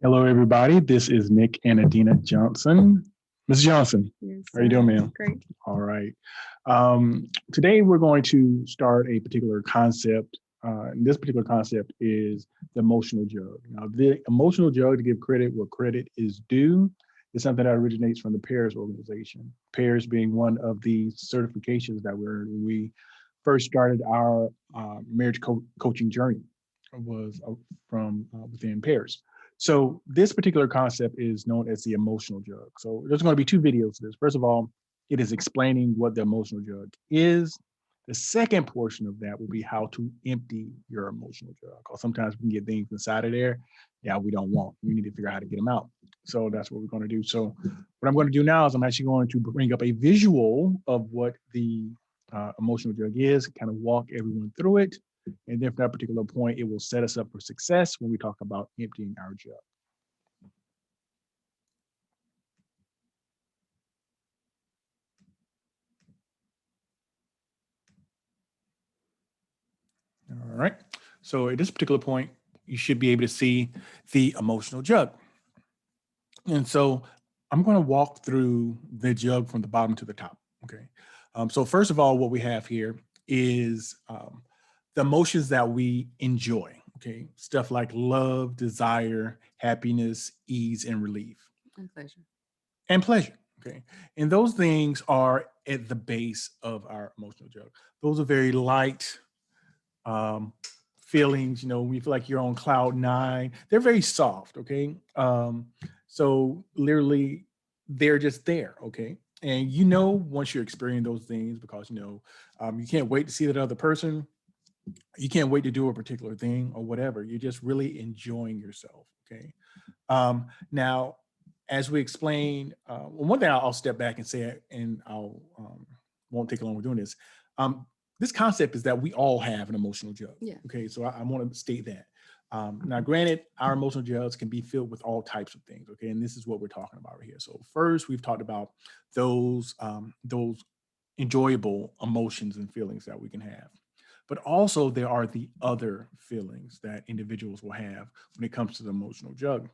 Hello, everybody. This is Nik and Adinah Johnson. Ms. Johnson, Yes, how are you doing, sir. ma'am? Great. All right. Today, we're going to start a particular concept. And this particular concept is the emotional jug. Now, the emotional jug, to give credit where credit is due, is something that originates from the PAIRS organization. PAIRS being one of the certifications that we first started our marriage coaching journey was from within PAIRS. So this particular concept is known as the emotional jug. So there's going to be two videos of this. First of all, it is explaining what the emotional jug is. The second portion of that will be how to empty your emotional jug. Because sometimes we can get things inside of there that we don't want. We need to figure out how to get them out. So that's what we're going to do. So what I'm going to do now is I'm actually going to bring up a visual of what the emotional jug is, kind of walk everyone through it. And then from that particular point, it will set us up for success when we talk about emptying our jug. All right. So at this particular point, you should be able to see the emotional jug. And so I'm going to walk through the jug from the bottom to the top. Okay. So first of all, what we have here is the emotions that we enjoy. Okay. Stuff like love, desire, happiness, ease, and relief. And pleasure. And pleasure. Okay. And those things are at the base of our emotional jug. Those are very light um, feelings, when you feel like you're on cloud nine, they're very soft. Okay. So literally, they're just there. Okay. And once you're experiencing those things, because you can't wait to see that other person, you can't wait to do a particular thing or whatever. You're just really enjoying yourself. Okay. Now, as we explain, one thing I'll step back and say, and I'll won't take long with doing this. This concept is that we all have an emotional jug. Yeah. Okay, so I want to state that. Now, granted, our emotional jugs can be filled with all types of things. Okay, and this is what we're talking about right here. So first, we've talked about those enjoyable emotions and feelings that we can have. But also, there are the other feelings that individuals will have when it comes to the emotional jug.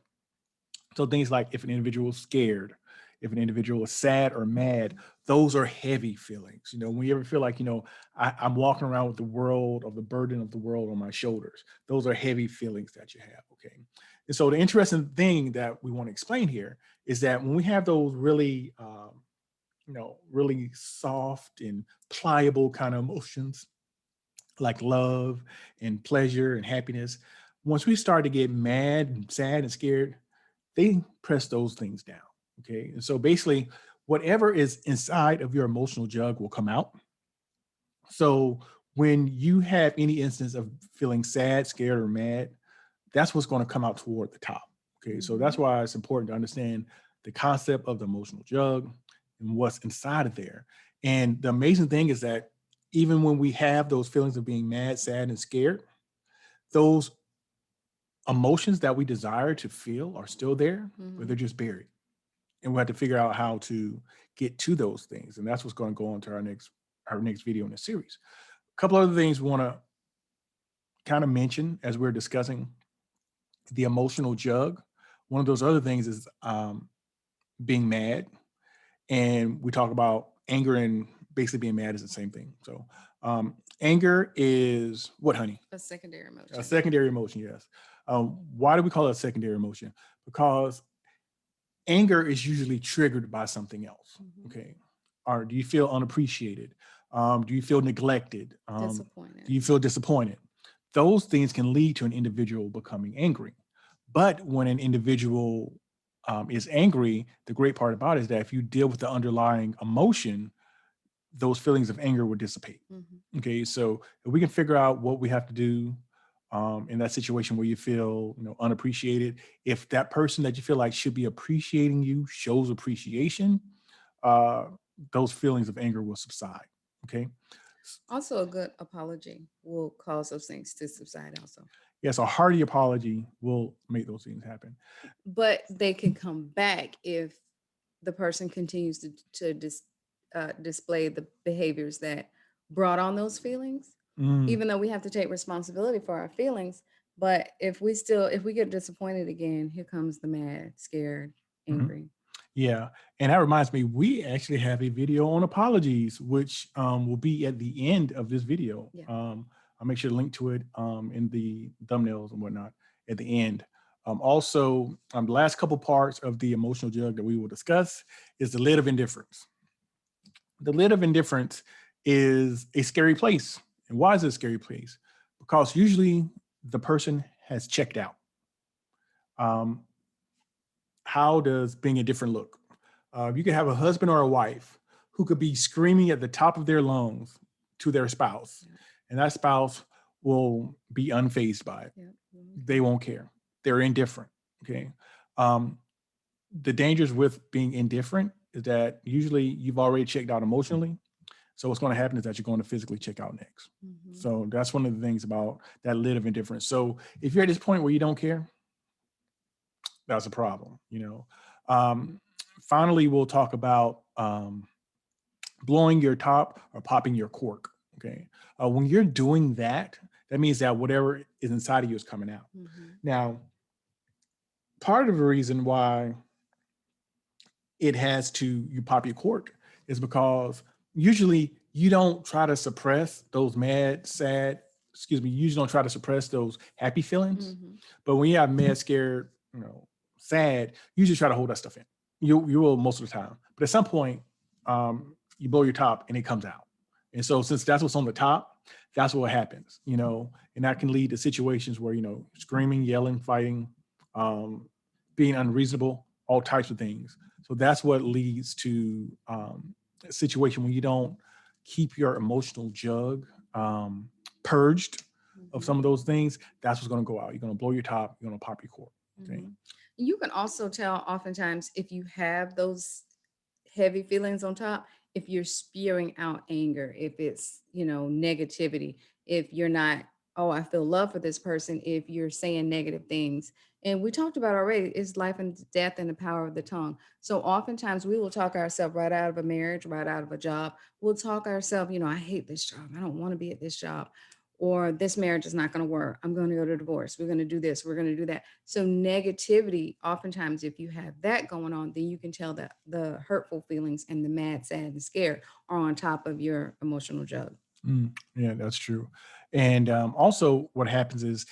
So things like if an individual is scared, if an individual is sad or mad, those are heavy feelings. When you ever feel like, I'm walking around with the world of the burden of the world on my shoulders, those are heavy feelings that you have. Okay. And so the interesting thing that we want to explain here is that when we have those really, really soft and pliable kind of emotions like love and pleasure and happiness, once we start to get mad and sad and scared, they press those things down. Okay. And so basically, whatever is inside of your emotional jug will come out. So when you have any instance of feeling sad, scared, or mad, that's what's going to come out toward the top. Okay. So that's why it's important to understand the concept of the emotional jug and what's inside of there. And the amazing thing is that even when we have those feelings of being mad, sad, and scared, those emotions that we desire to feel are still there, but they're just buried. And we have to figure out how to get to those things. And that's what's going to go on to our next video in the series. A couple other things we want to kind of mention as we're discussing the emotional jug. One of those other things is being mad. And we talk about anger and basically being mad is the same thing. So anger is what, honey? A secondary emotion. A secondary emotion, yes. Why do we call it a secondary emotion? Because anger is usually triggered by something else. Okay. Or do you feel unappreciated? Do you feel neglected? Disappointed. Do you feel disappointed? Those things can lead to an individual becoming angry. But when an individual is angry, the great part about it is that if you deal with the underlying emotion, those feelings of anger will dissipate. Okay, so if we can figure out what we have to do in that situation where you feel, unappreciated, if that person that you feel like should be appreciating you shows appreciation, uh, those feelings of anger will subside. Okay. Also, a good apology will cause those things to subside also. Yes, a hearty apology will make those things happen. But they can come back if the person continues to display the behaviors that brought on those feelings. Even though we have to take responsibility for our feelings, But if we get disappointed again, here comes the mad, scared, Mhm. angry. Yeah. And that reminds me, we actually have a video on apologies, which will be at the end of this video. Yeah. I'll make sure to link to it in the thumbnails and whatnot at the end. Also, the last couple parts of the emotional jug that we will discuss is the lid of indifference. The lid of indifference is a scary place. And why is it a scary place? Because usually the person has checked out. Um, how does being indifferent look? You could have a husband or a wife who could be screaming at the top of their lungs to their spouse, Yeah. and that spouse will be unfazed by it. Yeah. They won't care. They're indifferent. Okay. Um, the dangers with being indifferent is that usually you've already checked out emotionally. So what's going to happen is that you're going to physically check out next. Mm-hmm. So that's one of the things about that lid of indifference. So if you're at this point where you don't care, that's a problem. Finally, we'll talk about blowing your top or popping your cork. Okay. When you're doing that, that means that whatever is inside of you is coming out. Mm-hmm. Now, part of the reason why it has to you pop your cork is because usually you don't try to suppress those mad, sad, excuse me, you usually don't try to suppress those happy feelings. Mm-hmm. But when you have mad, scared, sad, you just try to hold that stuff in. You will most of the time. But at some point, you blow your top and it comes out. And so since that's what's on the top, that's what happens, and that can lead to situations where, screaming, yelling, fighting, being unreasonable, all types of things. So that's what leads to a situation when you don't keep your emotional jug purged of Mm-hmm. some of those things. That's what's going to go out. You're going to blow your top. You're going to pop your cork. Okay. Mm-hmm. You can also tell oftentimes if you have those heavy feelings on top, if you're spewing out anger, if it's, negativity, if you're not, oh, I feel love for this person, if you're saying negative things. And we talked about already, it's life and death and the power of the tongue. So oftentimes we will talk ourselves right out of a marriage, right out of a job. We'll talk ourselves, I hate this job. I don't want to be at this job. Or this marriage is not going to work. I'm going to go to divorce. We're going to do this. We're going to do that. So negativity, oftentimes, if you have that going on, then you can tell that the hurtful feelings and the mad, sad, and scared are on top of your emotional jug. Yeah, that's true. And also, what happens is,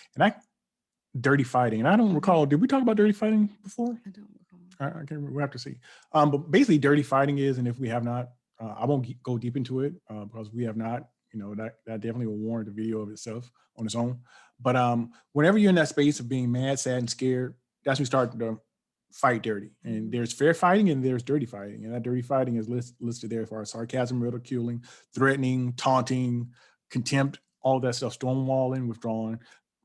dirty fighting. And I don't Mhm. recall, did we talk about dirty fighting before? I don't recall. I can't remember. We have to see. But basically, dirty fighting is, and if we have not, I won't go deep into it because we have not. That definitely will warrant a video of itself on its own. But whenever you're in that space of being mad, sad, and scared, that's when you start to fight dirty. And Mhm. there's fair fighting and there's dirty fighting. And that dirty fighting is listed there for sarcasm, ridiculing, threatening, taunting, contempt, all that stuff, stonewalling, withdrawing.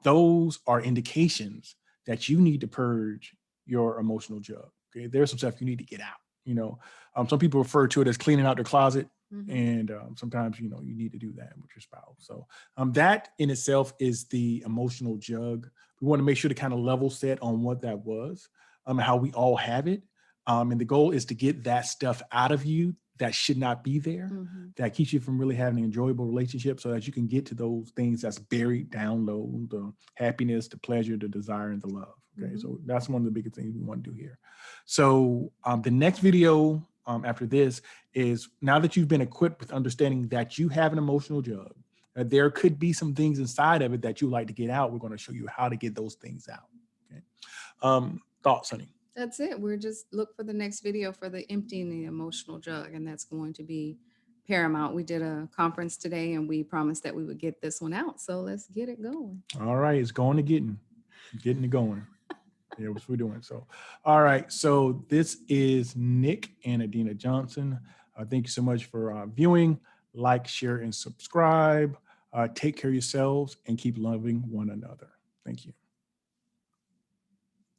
Those are indications that you need to purge your emotional jug. Okay, there's some stuff you need to get out. Some people refer to it as cleaning out their closet, Mhm. and sometimes you need to do that with your spouse. So that in itself is the emotional jug. We want to make sure to kind of level set on what that was, how we all have it, and the goal is to get that stuff out of you that should not be there, Mhm. that keeps you from really having an enjoyable relationship, so that you can get to those things that's buried down low, the happiness, the pleasure, the desire, and the love. Okay, Mhm. so that's one of the biggest things we want to do here. So the next video after this is, now that you've been equipped with understanding that you have an emotional jug, that there could be some things inside of it that you like to get out. We're going to show you how to get those things out. Okay. Thoughts, honey? That's it. We're just look for the next video for the emptying the emotional jug, and that's going to be paramount. We did a conference today, and we promised that we would get this one out. So let's get it going. All right, it's going to getting it going. Yeah, what we're doing. So, all right. So this is Nik and Adinah Johnson. Thank you so much for viewing. Like, share, and subscribe. Take care of yourselves and keep loving one another. Thank you.